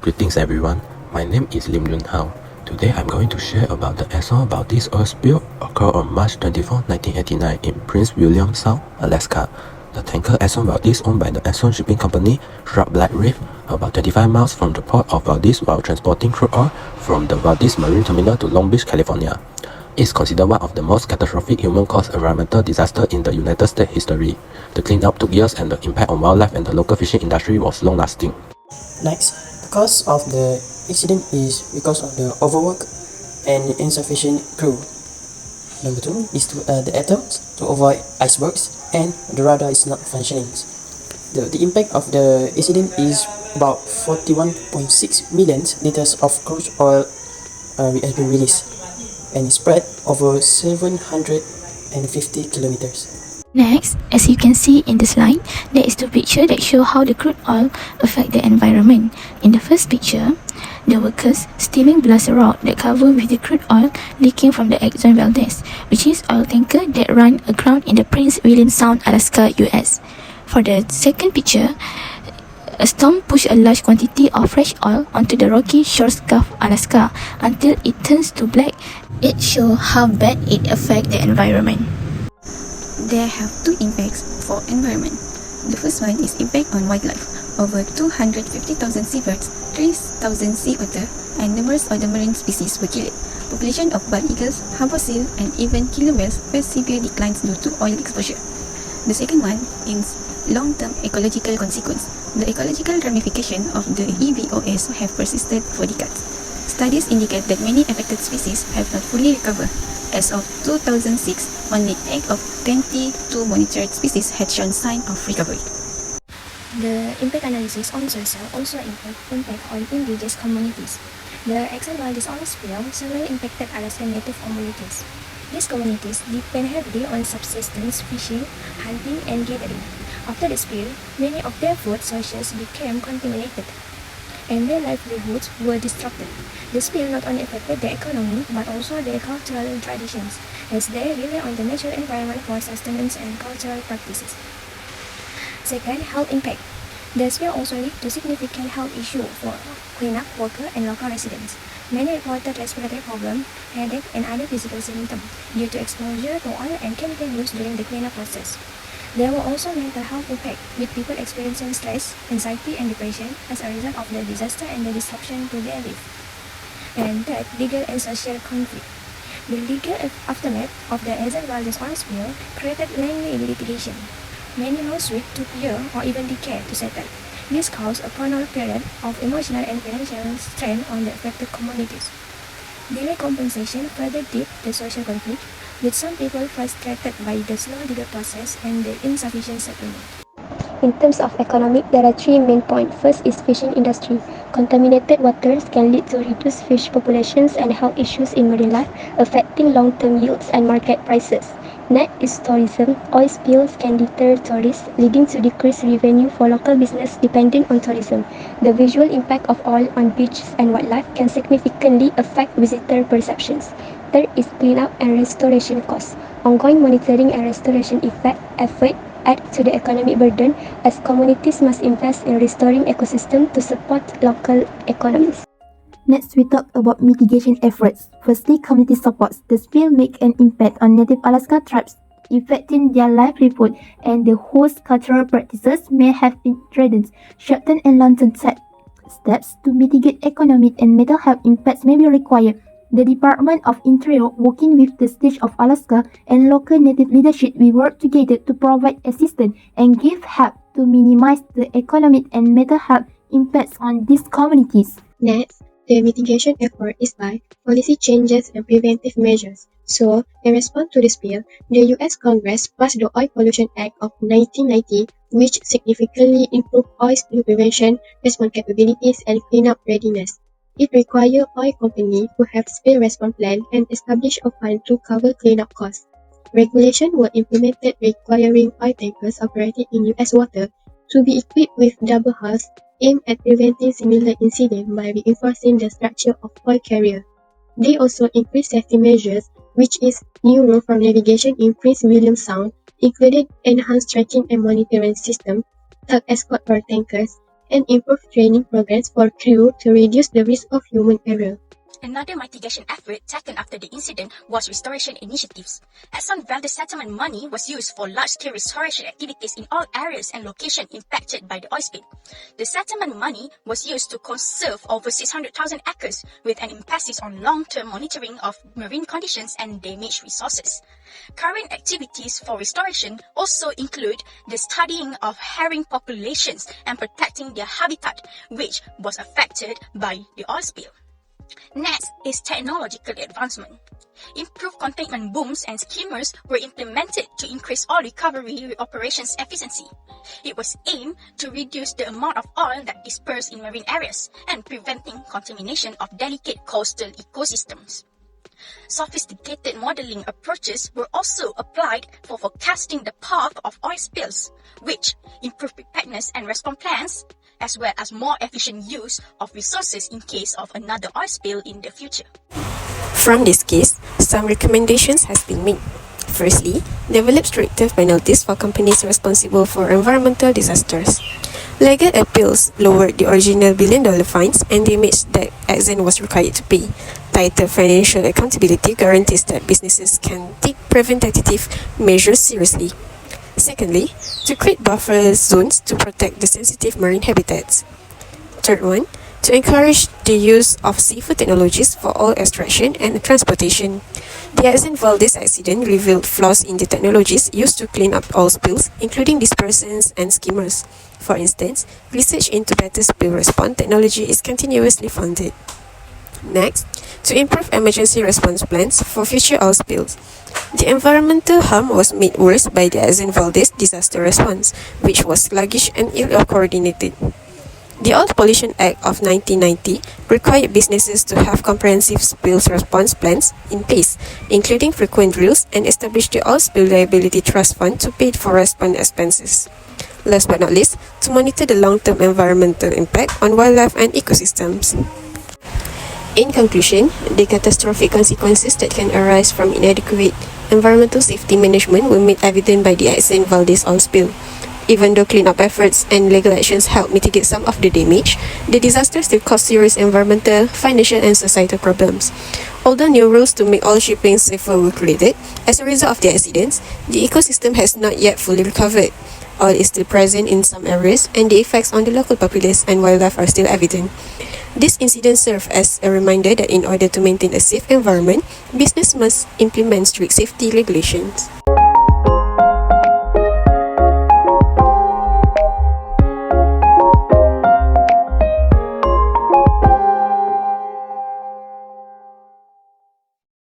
Greetings everyone, my name is Lim Yun Hao. Today I'm going to share about the Exxon Valdez oil spill occurred on March 24, 1989 in Prince William Sound, Alaska. The tanker Exxon Valdez, owned by the Exxon Shipping Company, struck Black Reef about 25 miles from the port of Valdez while transporting crude oil from the Valdez Marine Terminal to Long Beach, California. It is considered one of the most catastrophic human-caused environmental disasters in the United States history. The cleanup took years and the impact on wildlife and the local fishing industry was long-lasting. Next, the cause of the accident is because of the overwork and insufficient crew. Number 2 is the attempt to avoid icebergs and the radar is not functioning. The impact of the accident is about 41.6 million liters of crude oil has been released and is spread over 750 kilometers. Next, as you can see in the slide, there is two pictures that show how the crude oil affect the environment. In the first picture, the workers steaming blast a rod that covered with the crude oil leaking from the Exxon Valdez, which is oil tanker that run aground in the Prince William Sound, Alaska, US. For the second picture, a storm pushed a large quantity of fresh oil onto the rocky shores Gulf, Alaska, until it turns to black. It shows how bad it affects the environment. There have two impacts for environment. The first one is impact on wildlife. Over 250,000 seabirds, 3,000 sea otter, and numerous other marine species were killed. Population of bald eagles, harbor seal, and even killer whales face severe declines due to oil exposure. The second one is long-term ecological consequence. The ecological ramification of the EVOS have persisted for decades. Studies indicate that many affected species have not fully recovered. As of 2006, only 8 of 22 monitored species had shown signs of recovery. The impact analysis on social also impact on indigenous communities. The Exxon Valdez oil spill severely impacted Alaskan Native communities. These communities depend heavily on subsistence fishing, hunting, and gathering. After the spill, many of their food sources became contaminated, and their livelihoods were disrupted. The spill not only affected the economy but also their cultural traditions, as they rely on the natural environment for sustenance and cultural practices. Second, health impact. The spill also led to significant health issues for cleanup workers and local residents. Many reported respiratory problems, headache, and other physical symptoms due to exposure to oil and chemical use during the cleanup process. There were also mental health impacts, with people experiencing stress, anxiety, and depression as a result of the disaster and the disruption to their lives. And third, legal and social conflict. The legal aftermath of the Exxon Valdez oil spill created lengthy litigation. Many lawsuits took years or even decades to settle. This caused a prolonged period of emotional and financial strain on the affected communities. Delayed compensation further deepened the social conflict, with some people frustrated by the slow legal process and the insufficient settlement. In terms of economic, there are three main points. First is fishing industry. Contaminated waters can lead to reduced fish populations and health issues in marine life, affecting long-term yields and market prices. Next is tourism. Oil spills can deter tourists, leading to decreased revenue for local business depending on tourism. The visual impact of oil on beaches and wildlife can significantly affect visitor perceptions. Third is cleanup and restoration costs. Ongoing monitoring and restoration effort add to the economic burden, as communities must invest in restoring ecosystems to support local economies. Next, we talk about mitigation efforts. Firstly, community supports. The spill make an impact on Native Alaska tribes, affecting their livelihood, and the host cultural practices may have been threatened. Short-term and long-term steps to mitigate economic and mental health impacts may be required. The Department of Interior, working with the state of Alaska and local Native leadership, will work together to provide assistance and give help to minimize the economic and mental health impacts on these communities. Next, the mitigation effort is by policy changes and preventive measures. So, in response to the spill, the U.S. Congress passed the Oil Pollution Act of 1990, which significantly improved oil spill prevention, response capabilities, and cleanup readiness. It requires oil companies to have spill response plan and establish a fund to cover cleanup costs. Regulations were implemented requiring oil tankers operating in U.S. water to be equipped with double hulls, aimed at preventing similar incidents by reinforcing the structure of oil carrier. They also increased safety measures, which is new rule for navigation in Prince William Sound, included enhanced tracking and monitoring system, tug escort for tankers, and improve training programs for crew to reduce the risk of human error. Another mitigation effort taken after the incident was restoration initiatives. Exxon Valdez settlement money was used for large-scale restoration activities in all areas and locations impacted by the oil spill. The settlement money was used to conserve over 600,000 acres with an emphasis on long-term monitoring of marine conditions and damaged resources. Current activities for restoration also include the studying of herring populations and protecting their habitat, which was affected by the oil spill. Next is technological advancement. Improved containment booms and skimmers were implemented to increase oil recovery operations efficiency. It was aimed to reduce the amount of oil that dispersed in marine areas and preventing contamination of delicate coastal ecosystems. Sophisticated modeling approaches were also applied for forecasting the path of oil spills, which improved preparedness and response plans, as well as more efficient use of resources in case of another oil spill in the future. From this case, some recommendations has been made. Firstly, develop stricter penalties for companies responsible for environmental disasters. Legal appeals lowered the original billion-dollar fines and damage that Exxon was required to pay. Tighter financial accountability guarantees that businesses can take preventative measures seriously. Secondly, to create buffer zones to protect the sensitive marine habitats. Third one, to encourage the use of safer technologies for oil extraction and transportation. The Exxon Valdez accident revealed flaws in the technologies used to clean up oil spills, including dispersants and skimmers. For instance, research into better spill response technology is continuously funded. Next, to improve emergency response plans for future oil spills. The environmental harm was made worse by the Exxon Valdez disaster response, which was sluggish and ill-coordinated. The Oil Pollution Act of 1990 required businesses to have comprehensive spills response plans in place, including frequent drills, and established the Oil Spill Liability Trust Fund to pay for response expenses. Last but not least, to monitor the long-term environmental impact on wildlife and ecosystems. In conclusion, the catastrophic consequences that can arise from inadequate environmental safety management were made evident by the Exxon Valdez oil spill. Even though cleanup efforts and legal actions helped mitigate some of the damage, the disaster still caused serious environmental, financial, and societal problems. Although new rules to make oil shipping safer were created, as a result of the accidents, the ecosystem has not yet fully recovered. Oil is still present in some areas, and the effects on the local populace and wildlife are still evident. This incident serves as a reminder that in order to maintain a safe environment, business must implement strict safety regulations.